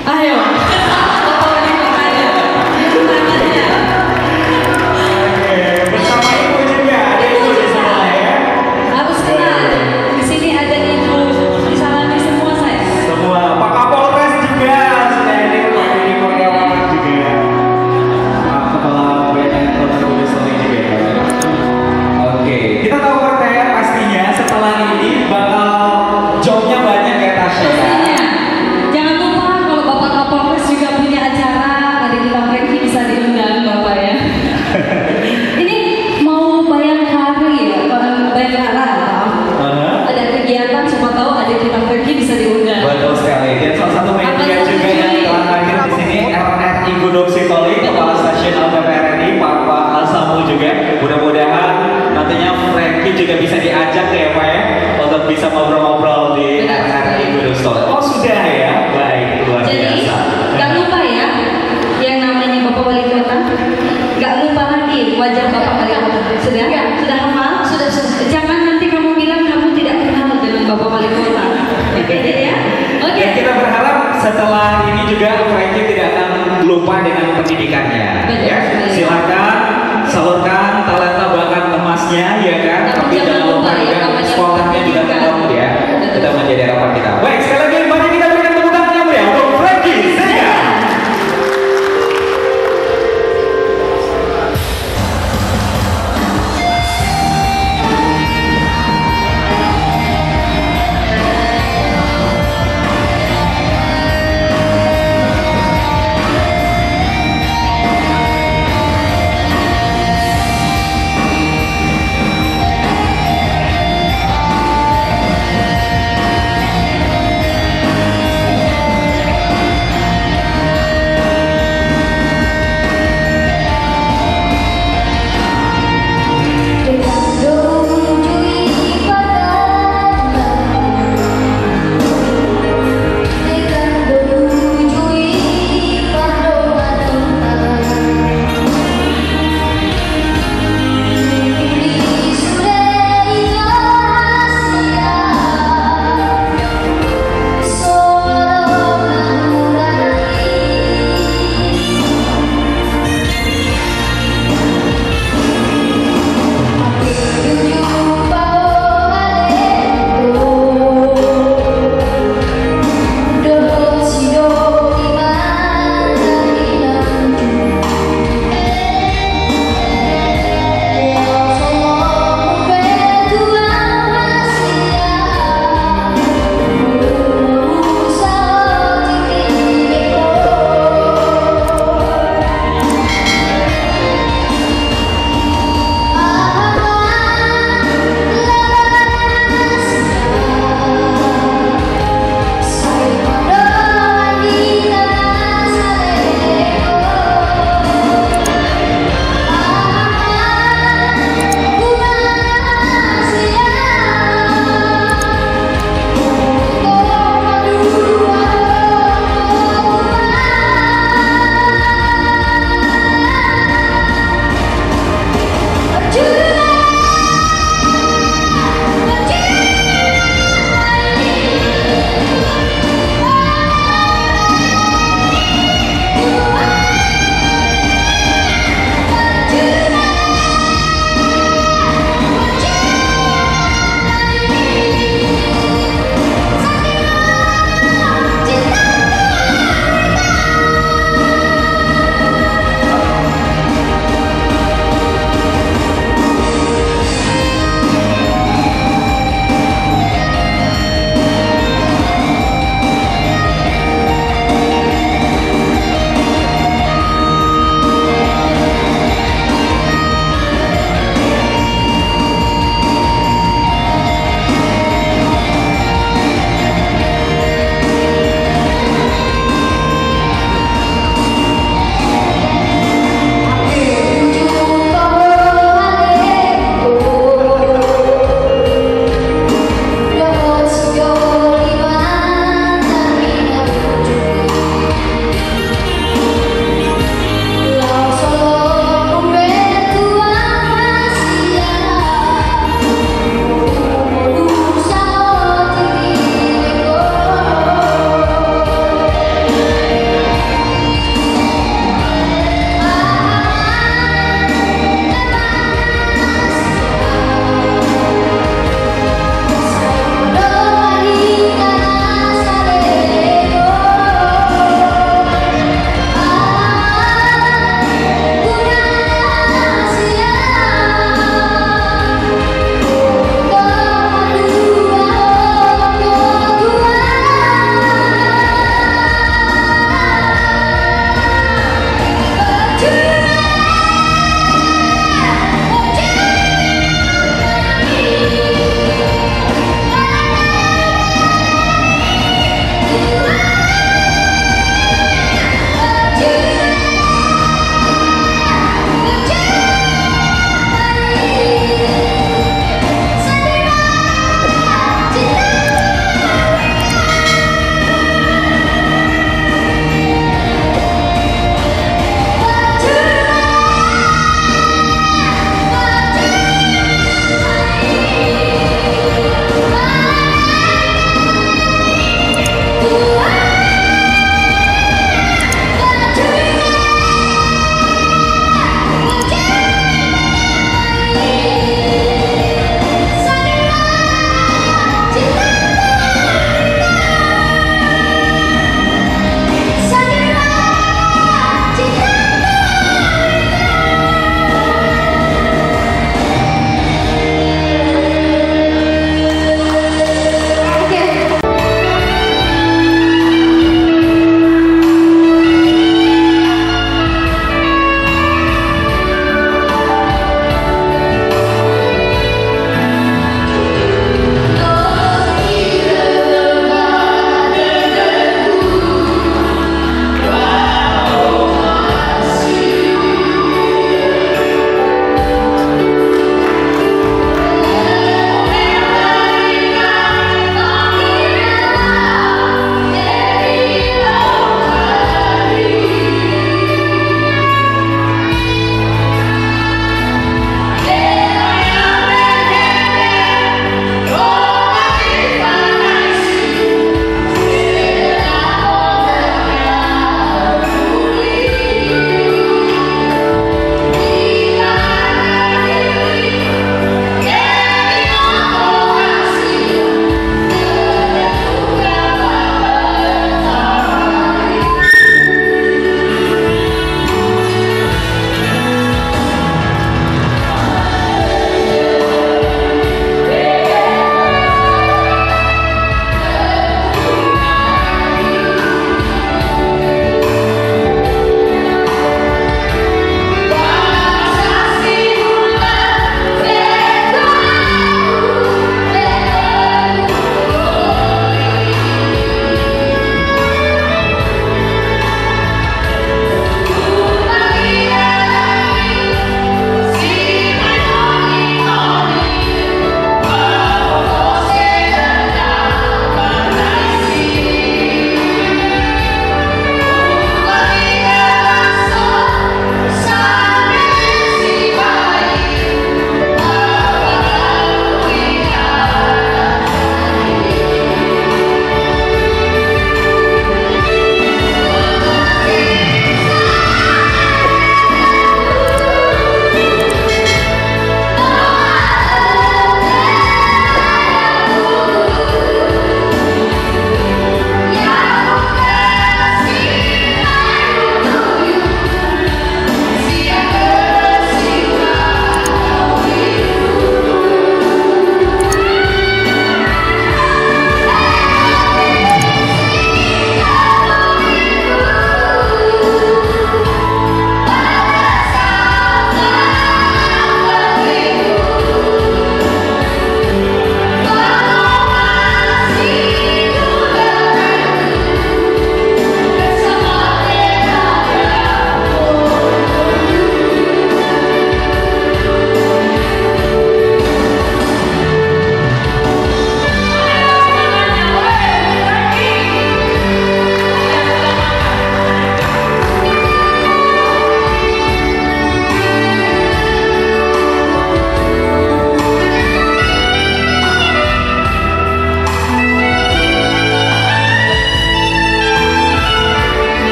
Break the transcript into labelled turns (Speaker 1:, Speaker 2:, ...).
Speaker 1: Ayo. Bapak Wali Kotanya. Tangannya.
Speaker 2: Oke, bersama ibu juga, ada ibu di sana ya.
Speaker 1: Harus kenal. Di sini ada ibu. Disalami semua saya.
Speaker 2: Semua Pak Kapolres juga sudah hadir, Pak Didi Kurniawan juga, Pak Kepala BNN Kota Kudus juga. Oke, kita tahu Pak ya pastinya setelah ini bakal jobnya banyak ya Tasya.
Speaker 1: Pastinya. Jangan lupa kalau Bapak Kapolres juga punya acara, adik kita Franky bisa diundang Bapak ya. Ini mau bayangkari ya, bayangkara maaf. Ada kegiatan, siapa tahu adik kita Franky bisa diundang.
Speaker 2: Betul sekali. Dan salah satu media juga yang telah hadir di sini RRI Gunung Sitoli, Kepala Stasiun LPPR RI, Pak Alsamu juga. Mudah-mudahan nantinya Franky juga bisa diajak ya Pak ya, untuk bisa ngobrol-ngobrol di RRI Gunung Sitoli. Oh sudah ya, baik, luar
Speaker 1: Jadi,
Speaker 2: biasa.
Speaker 1: gak lupa ya, yang namanya Bapak Wali Kota, gak lupa lagi wajah Bapak Wali Kota. Sudah? Sudah hafal? Sudah. Jangan nanti kamu bilang kamu tidak kenal dengan Bapak Wali Kota. Oke ya? Oke.
Speaker 2: Dan kita berharap setelah ini juga Franky tidak akan lupa dengan pendidikannya.
Speaker 1: Betul
Speaker 2: Ya,
Speaker 1: sekali.
Speaker 2: silakan salurkan talenta bakat emasnya ya kan.
Speaker 1: Tapi
Speaker 2: Tapi
Speaker 1: jangan
Speaker 2: jangan lupa
Speaker 1: lupa ya,
Speaker 2: juga
Speaker 1: namanya
Speaker 2: sekolahnya juga
Speaker 1: pendidikan.
Speaker 2: tetap ya.
Speaker 1: Betul.
Speaker 2: Tetap menjadi harapan kita. Baik, sekali lagi